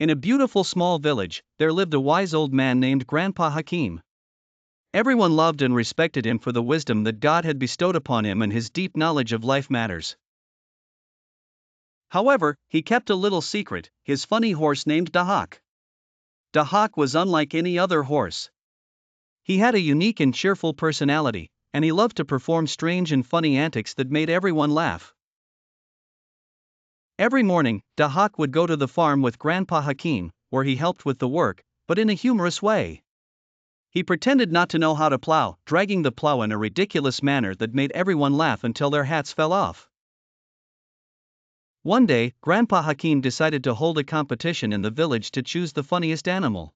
In a beautiful small village, there lived a wise old man named Grandpa Hakim. Everyone loved and respected him for the wisdom that God had bestowed upon him and his deep knowledge of life matters. However, he kept a little secret: his funny horse named Dahak. Dahak was unlike any other horse. He had a unique and cheerful personality, and he loved to perform strange and funny antics that made everyone laugh. Every morning, Dahak would go to the farm with Grandpa Hakim, where he helped with the work, but in a humorous way. He pretended not to know how to plow, dragging the plow in a ridiculous manner that made everyone laugh until their hats fell off. One day, Grandpa Hakim decided to hold a competition in the village to choose the funniest animal.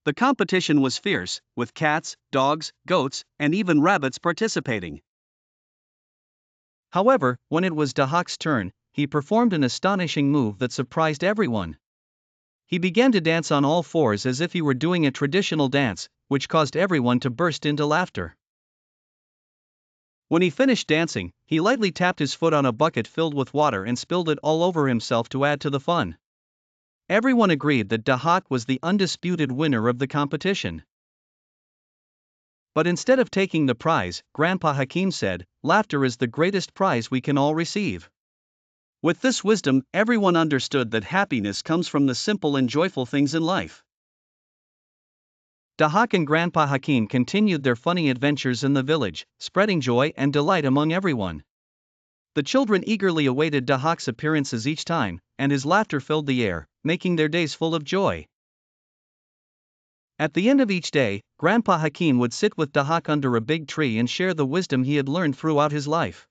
The competition was fierce, with cats, dogs, goats, and even rabbits participating. However, when it was Dahak's turn, he performed an astonishing move that surprised everyone. He began to dance on all fours as if he were doing a traditional dance, which caused everyone to burst into laughter. When he finished dancing, he lightly tapped his foot on a bucket filled with water and spilled it all over himself to add to the fun. Everyone agreed that Dahak was the undisputed winner of the competition. But instead of taking the prize, Grandpa Hakim said, "Laughter is the greatest prize we can all receive." With this wisdom, everyone understood that happiness comes from the simple and joyful things in life. Dahak and Grandpa Hakim continued their funny adventures in the village, spreading joy and delight among everyone. The children eagerly awaited Dahak's appearances each time, and his laughter filled the air, making their days full of joy. At the end of each day, Grandpa Hakim would sit with Dahak under a big tree and share the wisdom he had learned throughout his life.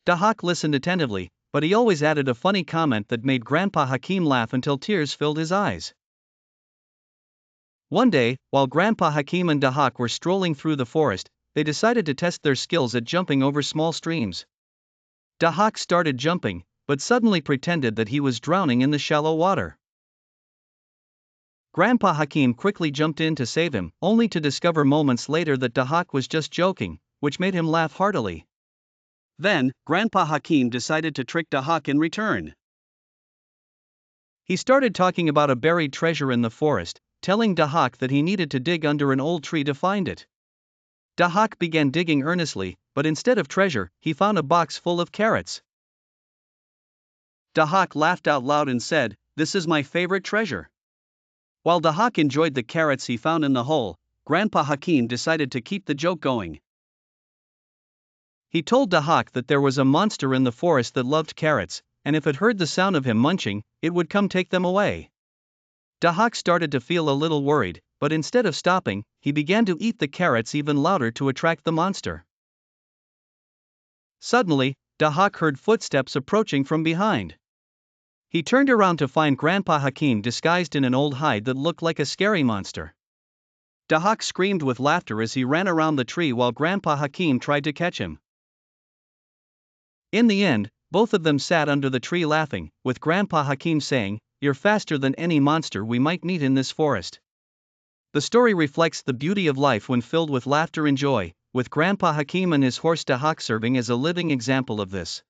Dahak listened attentively, but he always added a funny comment that made Grandpa Hakim laugh until tears filled his eyes. One day, while Grandpa Hakim and Dahak were strolling through the forest, they decided to test their skills at jumping over small streams. Dahak started jumping, but suddenly pretended that he was drowning in the shallow water. Grandpa Hakim quickly jumped in to save him, only to discover moments later that Dahak was just joking, which made him laugh heartily. Then, Grandpa Hakim decided to trick Dahak in return. He started talking about a buried treasure in the forest, telling Dahak that he needed to dig under an old tree to find it. Dahak began digging earnestly, but instead of treasure, he found a box full of carrots. Dahak laughed out loud and said, "This is my favorite treasure." While Dahak enjoyed the carrots he found in the hole, Grandpa Hakim decided to keep the joke going. He told Dahak that there was a monster in the forest that loved carrots, and if it heard the sound of him munching, it would come take them away. Dahak started to feel a little worried, but instead of stopping, he began to eat the carrots even louder to attract the monster. Suddenly, Dahak heard footsteps approaching from behind. He turned around to find Grandpa Hakim disguised in an old hide that looked like a scary monster. Dahak screamed with laughter as he ran around the tree while Grandpa Hakim tried to catch him. In the end, both of them sat under the tree laughing, with Grandpa Hakim saying, "You're faster than any monster we might meet in this forest." The story reflects the beauty of life when filled with laughter and joy, with Grandpa Hakim and his horse Dahak serving as a living example of this.